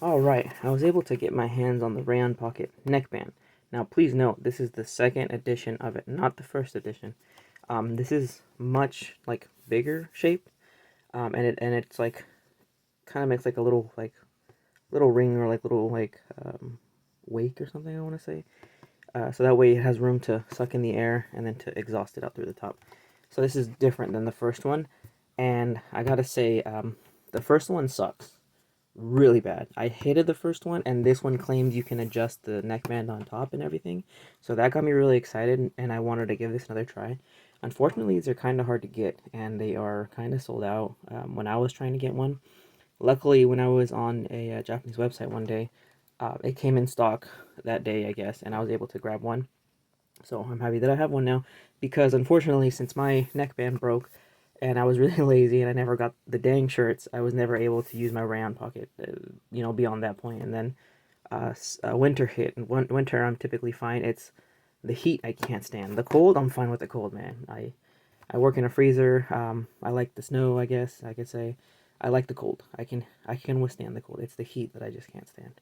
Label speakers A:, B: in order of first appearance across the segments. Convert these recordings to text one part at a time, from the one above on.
A: Alright, I was able to get my hands on the Reon Pocket neckband. Now please note, this is the second edition of it, not the first edition. This is much like bigger shape, and it's like kind of makes like a little ring or like little wake or something I want to say. So that way it has room to suck in the air and then to exhaust it out through the top. So this is different than the first one, and I gotta say, the first one sucks really bad. I hated the first one, and this one claims you can adjust the neckband on top and everything. So that got me really excited, and I wanted to give this another try. Unfortunately, these are kind of hard to get, and they are kind of sold out when I was trying to get one. Luckily, when I was on a Japanese website one day, it came in stock that day, I guess, and I was able to grab one. So I'm happy that I have one now, because unfortunately, since my neckband broke, and I was really lazy and I never got the dang shirts, I was never able to use my Rayon pocket, beyond that point. And then winter hit, and winter I'm typically fine. It's the heat I can't stand. The cold, I'm fine with the cold, man. I work in a freezer. I like the snow, I guess I could say. I like the cold. I can withstand the cold. It's the heat that I just can't stand.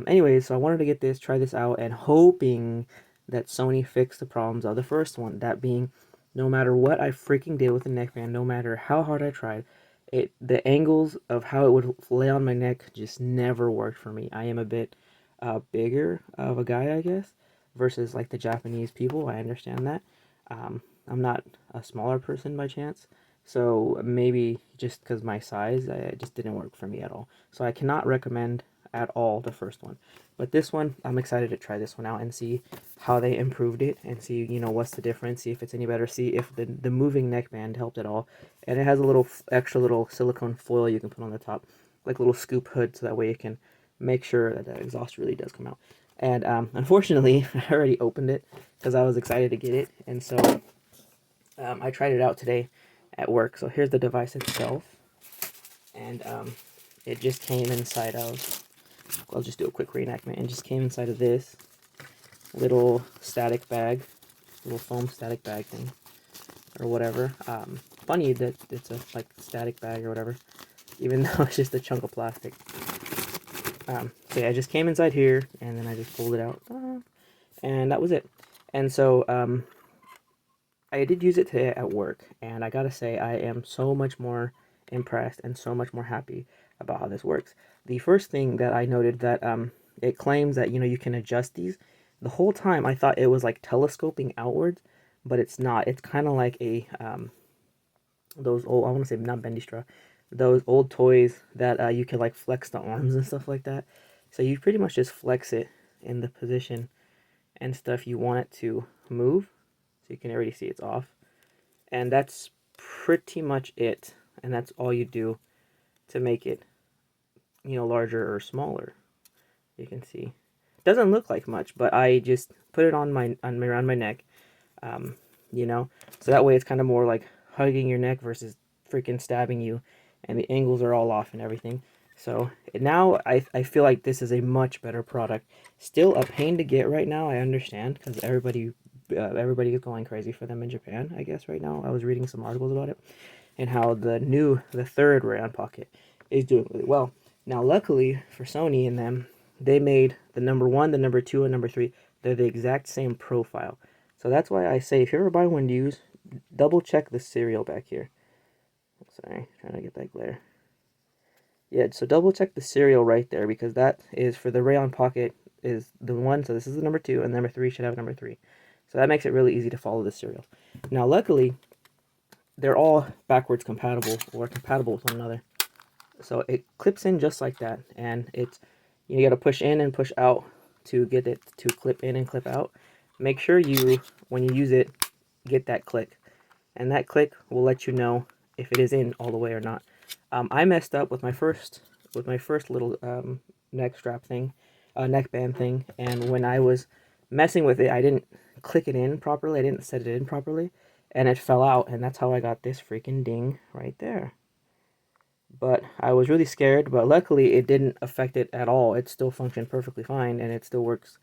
A: Anyways, so I wanted to get this, try this out, and hoping that Sony fixed the problems of the first one. That being, no matter what I freaking did with the neckband, no matter how hard I tried, the angles of how it would lay on my neck just never worked for me. I am a bit bigger of a guy, I guess, versus like the Japanese people. I understand that. I'm not a smaller person by chance. So maybe just because my size, it just didn't work for me at all. So I cannot recommend at all the first one. But this one, I'm excited to try this one out and see how they improved it and see, what's the difference, see if it's any better, see if the moving neckband helped at all. And it has a little extra little silicone foil you can put on the top, like a little scoop hood, so that way you can make sure that the exhaust really does come out. And unfortunately, I already opened it because I was excited to get it. And so I tried it out today at work. So here's the device itself. And it just came inside of, I'll just do a quick reenactment. It just came inside of this little static bag, little foam static bag thing, or whatever. Funny that it's a like static bag or whatever, even though it's just a chunk of plastic. So yeah, it just came inside here, and then I just pulled it out, and that was it. And so I did use it today at work, and I gotta say I am so much more impressed and so much more happy about how this works. The first thing that I noted that it claims that you can adjust these. The whole time I thought it was like telescoping outwards, but it's not. It's kind of like a those old, I want to say not bendy straw, those old toys that you can like flex the arms and stuff like that. So you pretty much just flex it in the position and stuff you want it to move. So you can already see it's off. And that's pretty much it. And that's all you do to make it, larger or smaller. You can see. It doesn't look like much, but I just put it on around my neck. Um, so that way it's kind of more like hugging your neck versus freaking stabbing you, and the angles are all off and everything. So now I feel like this is a much better product. Still a pain to get right now, I understand, because everybody is going crazy for them in Japan, I guess, right now. I was reading some articles about it, and how the third Rayon Pocket is doing really well. Now, luckily for Sony and them, they made the number one, the number two, and number three. They're the exact same profile. So that's why I say, if you ever buy one used, double check the serial back here. Sorry, trying to get that glare. Yeah, so double check the serial right there, because that is for the Rayon Pocket is the one. So this is the number two, and number three should have number three. So that makes it really easy to follow the serial. Now, luckily, they're all backwards compatible or compatible with one another. So it clips in just like that, and you got to push in and push out to get it to clip in and clip out. Make sure you, when you use it, get that click, and that click will let you know if it is in all the way or not. I messed up with my first little neck strap thing, neckband thing, and when I was messing with it, I didn't click it in properly. I didn't set it in properly, and it fell out, and that's how I got this freaking ding right there. But I was really scared, but luckily it didn't affect it at all. It still functioned perfectly fine, and it still works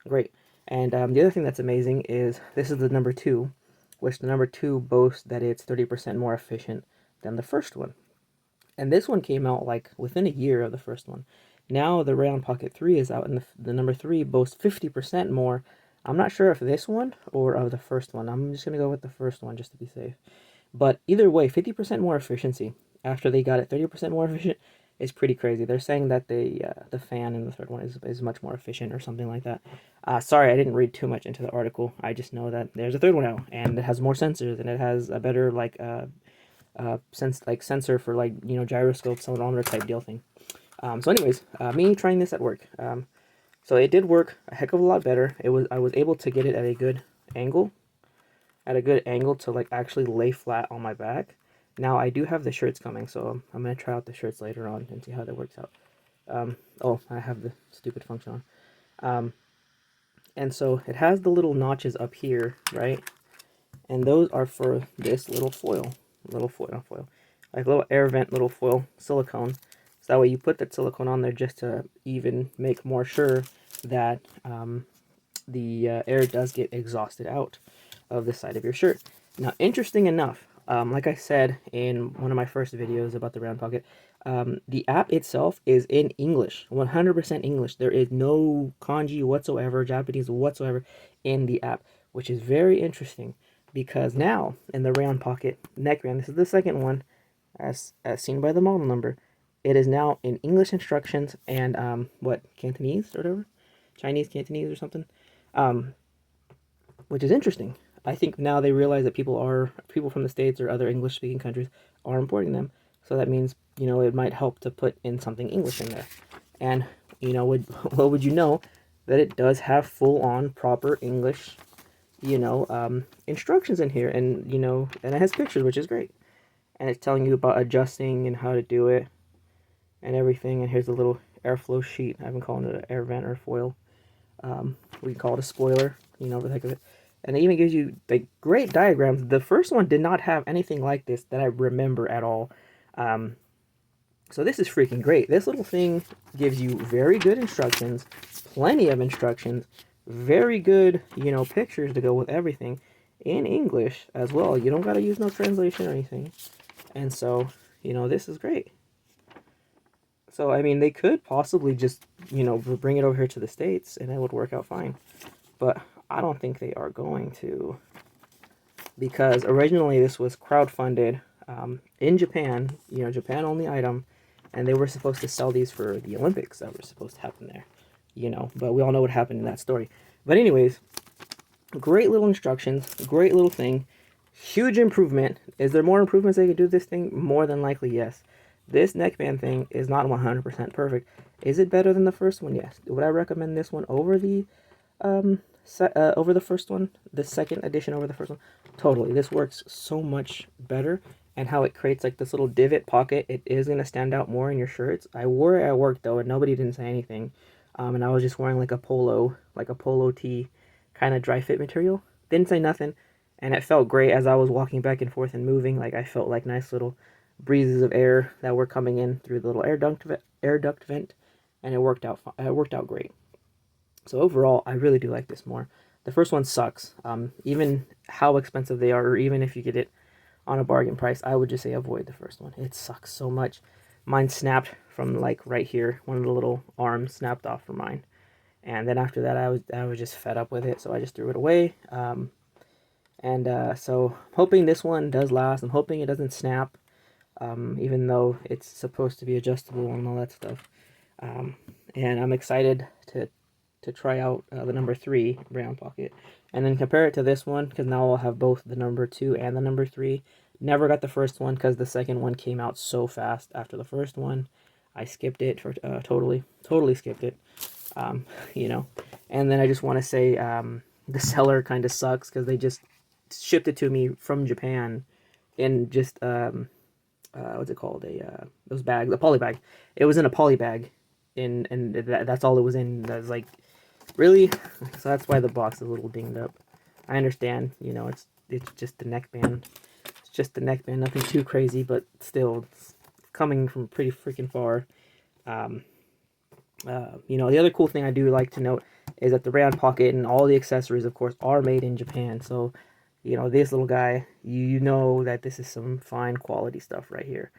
A: great. And the other thing that's amazing is this is the number two, which the number two boasts that it's 30% more efficient than the first one. And this one came out like within a year of the first one. Now the Reon Pocket 3 is out, and the number 3 boasts 50% more. I'm not sure if this one or of the first one. I'm just going to go with the first one just to be safe. But either way, 50% more efficiency after they got it 30% more efficient is pretty crazy. They're saying that the fan in the third one is much more efficient or something like that. Sorry, I didn't read too much into the article. I just know that there's a third one out, and it has more sensors, and it has a better sensor for gyroscopes, accelerometer type deal thing. So anyways, me trying this at work. So it did work a heck of a lot better. I was able to get it at a good angle, to like actually lay flat on my back. Now I do have the shirts coming, so I'm gonna try out the shirts later on and see how that works out. Oh, I have the stupid function on. And so it has the little notches up here, right? And those are for this little foil, like little air vent, little foil silicone. So that way you put that silicone on there just to even make more sure that the air does get exhausted out of the side of your shirt. Now, interesting enough, like I said in one of my first videos about the round pocket, the app itself is in English, 100% English. There is no kanji whatsoever, Japanese whatsoever in the app, which is very interesting because now in the round pocket neckband, this is the second one, as seen by the model number, it is now in English instructions and Cantonese or whatever, Chinese Cantonese or something, which is interesting. I think now they realize that people from the States or other English speaking countries are importing them. So that means, it might help to put in something English in there. And, would you know that it does have full on proper English, instructions in here. And, and it has pictures, which is great. And it's telling you about adjusting and how to do it and everything. And here's a little airflow sheet. I've been calling it an air vent or foil. We call it a spoiler, for the heck of it. And it even gives you like great diagrams. The first one did not have anything like this that I remember at all. So this is freaking great. This little thing gives you very good instructions, plenty of instructions, very good, pictures to go with everything in English as well. You don't got to use no translation or anything. And so, this is great. So, I mean, they could possibly just, bring it over here to the States and it would work out fine. But I don't think they are going to, because originally this was crowdfunded in Japan, Japan only item, and they were supposed to sell these for the Olympics that were supposed to happen there, but we all know what happened in that story. But anyways, great little instructions, great little thing, huge improvement. Is there more improvements they could do this thing? More than likely, yes. This neckband thing is not 100% perfect. Is it better than the first one? Yes. Would I recommend this one over the first one, the second edition over the first one? Totally. This works so much better, and how it creates like this little divot pocket, it is going to stand out more in your shirts. I wore it at work though, and nobody didn't say anything. And I was just wearing like a polo tee kind of dry fit material. Didn't say nothing, and it felt great as I was walking back and forth and moving. Like I felt like nice little breezes of air that were coming in through the little air duct vent, and it worked out great. So overall, I really do like this more. The first one sucks. Even how expensive they are, or even if you get it on a bargain price, I would just say avoid the first one. It sucks so much. Mine snapped from like right here. One of the little arms snapped off for mine. And then after that, I was just fed up with it, so I just threw it away. So I'm hoping this one does last. I'm hoping it doesn't snap, even though it's supposed to be adjustable and all that stuff. And I'm excited to try out the number 3 round pocket and then compare it to this one, because now I'll have both the number 2 and the number 3. Never got the first one because the second one came out so fast after the first one. I skipped it for totally skipped it. And then I just want to say the seller kind of sucks because they just shipped it to me from Japan in just what's it called, those bags, a poly bag. It was in a poly bag, and that's all it was in. That's like, really? So that's why the box is a little dinged up. I understand, it's just the neckband. It's just the neckband, nothing too crazy, but still, it's coming from pretty freaking far. The other cool thing I do like to note is that the round pocket and all the accessories, of course, are made in Japan. So, this little guy, you know that this is some fine quality stuff right here.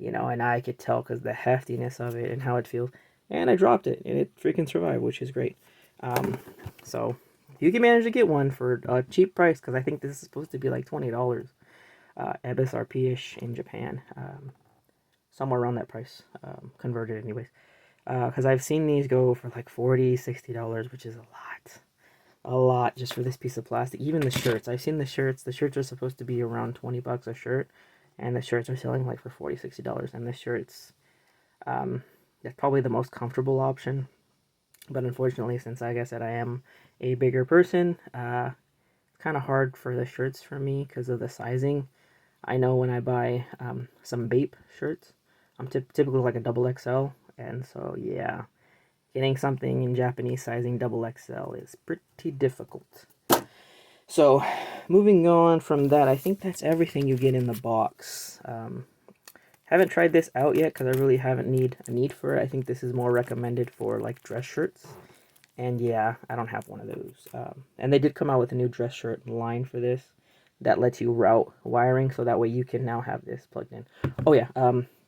A: And I could tell because the heftiness of it and how it feels. and I dropped it, and it freaking survived, which is great. So if you can manage to get one for a cheap price, because I think this is supposed to be like $20, MSRP-ish in Japan, somewhere around that price, converted anyways. Because I've seen these go for like $40, $60, which is a lot just for this piece of plastic. Even the shirts, I've seen the shirts are supposed to be around 20 bucks a shirt, and the shirts are selling like for $40, $60, and the shirts, that's probably the most comfortable option. But unfortunately, since like I said, I am a bigger person, it's kind of hard for the shirts for me because of the sizing. I know when I buy some Bape shirts, I'm typically like a double XL, and so yeah, getting something in Japanese sizing double XL is pretty difficult. So, moving on from that, I think that's everything you get in the box. Haven't tried this out yet because I really haven't a need for it. I think this is more recommended for like dress shirts. And yeah, I don't have one of those. And they did come out with a new dress shirt line for this that lets you route wiring, so that way you can now have this plugged in. Oh yeah,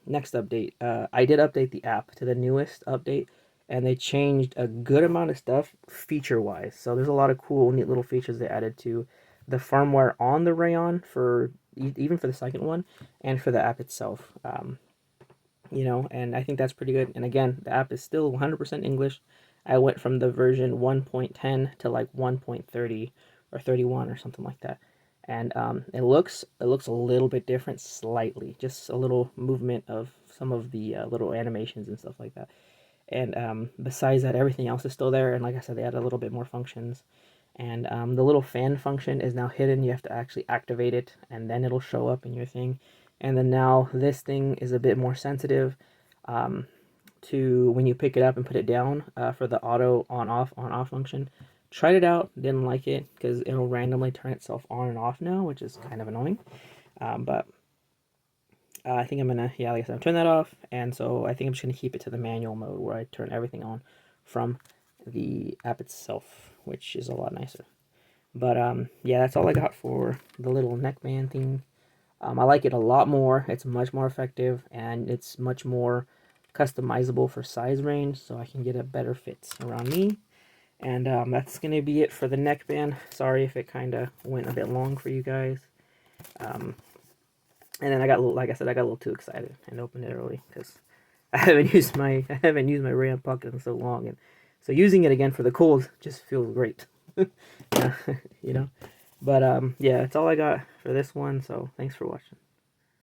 A: next update. I did update the app to the newest update, and they changed a good amount of stuff feature-wise. So there's a lot of cool, neat little features they added to the firmware on the Reon, for even for the second one, and for the app itself. And I think that's pretty good. And again, the app is still 100% English. I went from the version 1.10 to like 1.30 or 31 or something like that. And it looks a little bit different, slightly, just a little movement of some of the little animations and stuff like that. And besides that, everything else is still there. And like I said, they added a little bit more functions. And the little fan function is now hidden. You have to actually activate it, and then it'll show up in your thing. And then now this thing is a bit more sensitive to when you pick it up and put it down for the auto on off function. Tried it out, didn't like it because it'll randomly turn itself on and off now, which is kind of annoying. But I think I'm gonna, yeah, like I said, turn that off, and so I think I'm just gonna keep it to the manual mode where I turn everything on from the app itself, which is a lot nicer. But yeah, that's all I got for the little neckband thing. I like it a lot more. It's much more effective, and it's much more customizable for size range, so I can get a better fit around me. And that's going to be it for the neckband. Sorry if it kind of went a bit long for you guys. And then I got a little, like I said, I got a little too excited and opened it early because I haven't used my Reon pocket in so long, and so using it again for the cold just feels great. Yeah, you know. But yeah, that's all I got for this one. So thanks for watching.